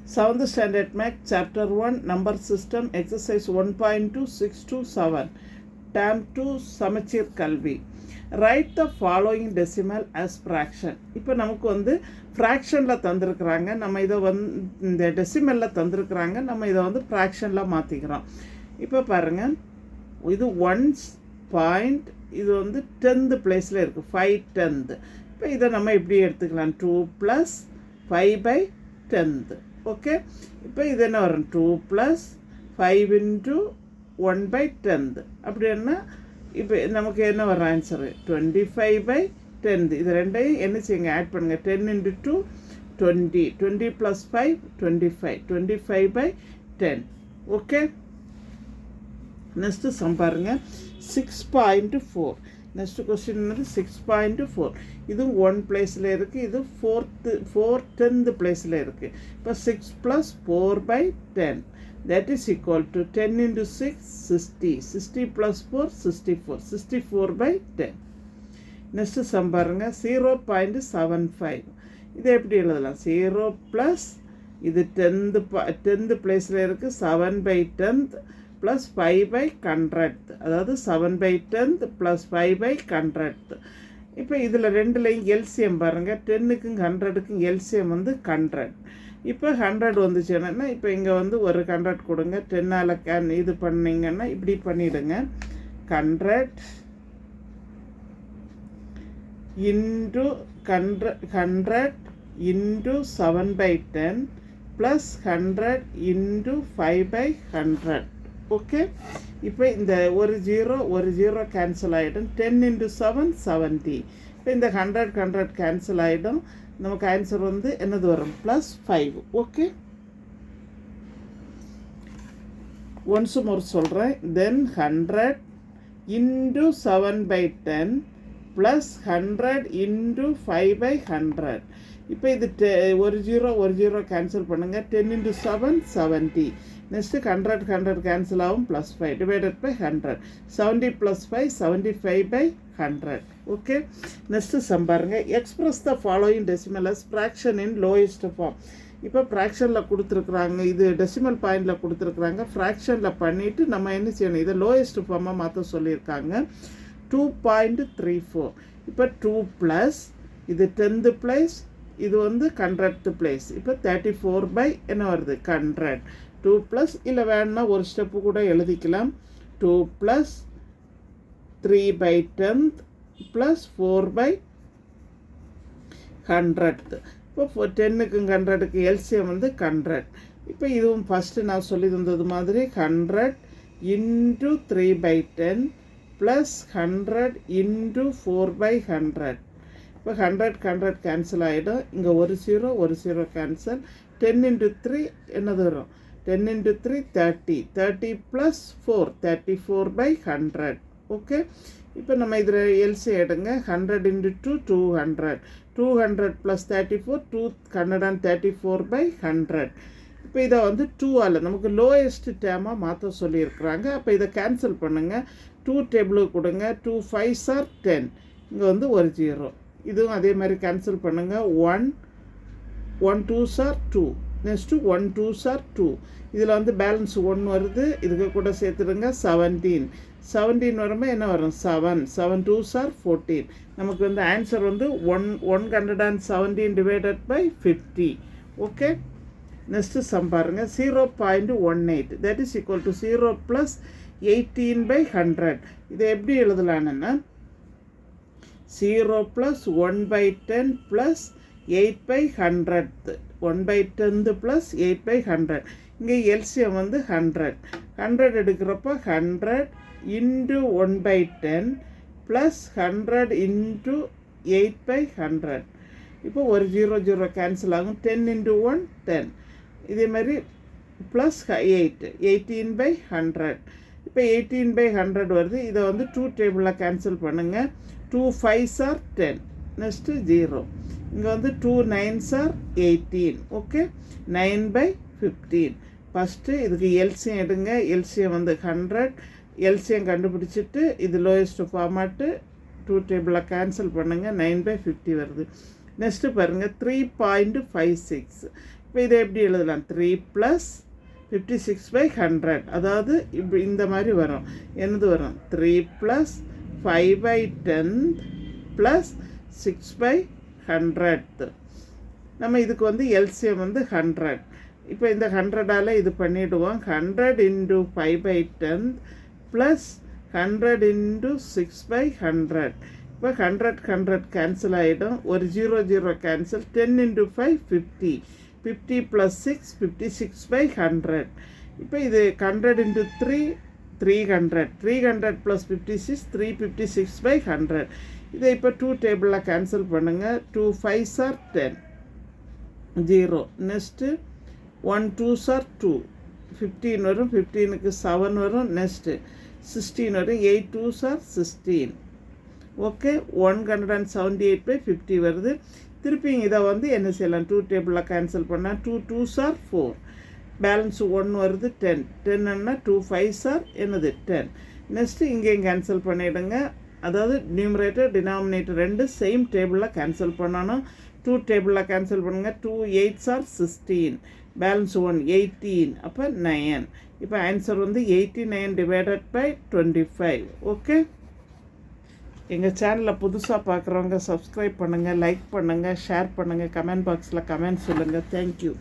7th Standard Math, Chapter 1, Number System, Exercise 1.2, 6 to 7, Term 2, Samachir Kalvi. Write the following decimal as fraction. இப்போ நமக்கு வந்து ஃப்ராக்ஷனில் தந்திருக்கிறாங்க, நம்ம இதை இந்த டெசிமலில் தந்திருக்கிறாங்க, நம்ம இதை ஃப்ராக்ஷனில் மாற்றிக்கிறோம். இப்போ பாருங்கள், இது 1 பாயிண்ட், இது 10th பிளேஸில் இருக்குது, 5/10. இப்போ இதை நம்ம இப்படி எடுத்துக்கலாம், 2 + 5/10. ஓகே, இப்போ இது என்ன வரும், 2 + 5 × 1/10. அப்படின்னா இப்போ நமக்கு என்ன வரும் ஆன்சரு, 25/10. இது ரெண்டையும் என்ன செய்யுங்க, ஆட் பண்ணுங்கள். 10 × 2 20, 20 + 5 25, 25/10. ஓகே, நெக்ஸ்ட்டு சம் பாருங்கள், 6.4. Next question 6.4. இதுவும் 1 பிளேஸில் இருக்குது, இது 4th பிளேஸில் இருக்குது. இப்போ 6 + 4/10, that is equal to 10 × 6 60, 60 + 4 64, 64/10. Next sum பாருங்கள், 0.75. இதை எப்படி எழுதலாம், 0 + இது 10th பிளேஸில் இருக்குது, 7/10 + 5/100, அதாவது 7/10 + 5/100. இப்போ இதில் ரெண்டுலையும் எல்சிஎம் பாருங்கள், 10க்கும் 100க்கும் எல்சிஎம் 100. இப்போ 100 வந்துச்சுன்னா, இப்போ இங்கே ஒரு 100 கொடுங்க, 10ஆல் இது பண்ணிங்கன்னா இப்படி பண்ணிவிடுங்க. 100 × 7/10 + 100 × 5/100. ஓகே, இப்போ இந்த ஒரு ஜீரோ கேன்சல் ஆகிடும். 10 × 7 70. இப்போ இந்த 100 கேன்சல் ஆகிடும். நமக்கு ஆன்சர் என்னது வரும், +5. ஓகே, ஒன்ஸ் மோர் சொல்கிறேன். தென் 100 × 7/10 + 100 × 5/100. இப்போ இது ஒரு ஜீரோ கேன்சல் பண்ணுங்கள். 10 × 7 70. நெக்ஸ்ட்டு 100 கேன்சல் ஆகும், +5 / 100. 70 + 5 75/100. ஓகே, நெக்ஸ்ட்டு சம் பாருங்கள். Express the following decimal as fraction in lowest form. இப்போ ஃப்ராக்ஷனில் கொடுத்துருக்குறாங்க, இது டெசிமல் பாயிண்டில் கொடுத்துருக்குறாங்க. ஃப்ராக்ஷனில் பண்ணிவிட்டு நம்ம என்ன செய்யணும், இதை லோயஸ்ட் ஃபார்மாக மாற்ற சொல்லியிருக்காங்க. 2.34. இப்போ 2 + இது 10th பிளேஸ், இது 100th பிளேஸ். இப்போ 34 என்ன வருது, 100. 2 + இல்லை வேணுன்னா ஒரு ஸ்டெப்பு கூட எழுதிக்கலாம். 2 + 3/10 + 4/100. இப்போ 10க்கும் 100க்கு எல்சிஎம் 100. இப்போ இதுவும் ஃபஸ்ட்டு நான் சொல்லி தந்தது மாதிரி 100 × 3/10 + 100 × 4/100. இப்போ 100 கேன்சல் ஆகிடும். இங்கே ஒரு ஜீரோ கேன்சல். 10 × 3 என்னது வரும், 10 × 3 30, 30 + 4 34/100. ஓகே, இப்போ நம்ம இதில் எல்சி எடுங்க. 100 × 2 200, 200 + 34 234/100. இப்போ இதை 2ஆல் நமக்கு லோயஸ்ட் டேமாக மாற்ற சொல்லியிருக்கிறாங்க. அப்போ இதை கேன்சல் பண்ணுங்கள். 2 டேபிளுக்கு கொடுங்க. 2 5s are 10. இங்கே ஒரு ஜீரோ. இதுவும் அதே மாதிரி கேன்சல் பண்ணுங்கள். 1 2s are 2. Next 1 2s are 2. இதில் பேலன்ஸ் 1 வருது, இதுக்கு கூட சேர்த்துடுங்க. 17 வரும்போது என்ன வரும், 7 7 2s are 14. நமக்கு ஆன்சர் 117 / 50. ஓகே, நெக்ஸ்ட்டு சம் பாருங்கள். 0.18, that is equal to 0 + 18/100. இதை எப்படி எழுதலான்னா, 0 + 1/10 + 8/100, 1/10 + 8/100. இங்கே எல்சிஎம் 100. 100 எடுக்கிறப்ப 100 × 1/10 + 100 × 8/100. இப்போ ஒரு ஜீரோ கேன்சல் ஆகும். 10 × 1 10. இதே மாதிரி +8 18/100. இப்போ 18/100 வருது. இதை 2 டேபிளில் கேன்சல் பண்ணுங்கள். 2 5s are 10. நெக்ஸ்ட்டு 0. இங்கே 2 9s are 18. ஓகே, 9/15. ஃபஸ்ட்டு இதுக்கு எல்சியம் எடுங்க. எல்சியம் 100. எல்சியம் கண்டுபிடிச்சிட்டு இது லோயஸ்ட் ஃபார்மாட்டு 2 டேபிளில் கேன்சல் பண்ணுங்கள். 9/50 வருது. நெக்ஸ்ட்டு பாருங்கள் 3.56. இப்போ இதை எப்படி எழுதலாம்? 3 + 56/100. அதாவது இப்படி இந்த மாதிரி வரும். என்னது வரும்? 3 + 5/10 + 6/100. நம்ம இதுக்கு வந்து எல்சிஎம் வந்து 100. இப்போ இந்த 100ஆல் இது பண்ணிவிடுவோம். 100 × 5/10 + 100 × 6/100. இப்போ 100 கேன்சல் ஆகிடும். ஒரு 0 0 கேன்சல். 10 × 5 50. 50 + 6 56/100. இப்போ இது 100 × 3 300. 300 + 56 356/100. இதை இப்போ 2 டேபிளில் கேன்சல் பண்ணுங்கள். 2 5s are 10. 0. Next 1 2s are 2. 15 வரும். 15க்கு 7 வரும். நெக்ஸ்ட்டு 16 வரும். 8 2s are 16. ஓகே, 178/50 வருது. திருப்பி இதை வந்து என்ன செய்யலாம்? 2 டேபிளில் கேன்சல் பண்ணால் 2 2s are 4. பேலன்ஸ் 1 வருது. 10. 10ன்னா 2 5s are என்னது? 10. நெக்ஸ்ட்டு இங்கேயும் கேன்சல் பண்ணிவிடுங்க. அதாவது நியூமரேட்டர் டினாமினேட்டர் ரெண்டு சேம் டேபிளில் கேன்சல் பண்ணணும். 2 டேபிளில் கேன்சல் பண்ணுங்கள். 2 8s are 16. பேலன்ஸ் 1 18. அப்போ 9. இப்போ ஆன்சர் வந்து 89/25. ஓகே, எங்கள் சேனலில் புதுசாக பார்க்குறவங்க சப்ஸ்கிரைப் பண்ணுங்கள், லைக் பண்ணுங்கள், ஷேர் பண்ணுங்கள், கமெண்ட் பாக்ஸில் கமெண்ட் சொல்லுங்கள். தேங்க்யூ.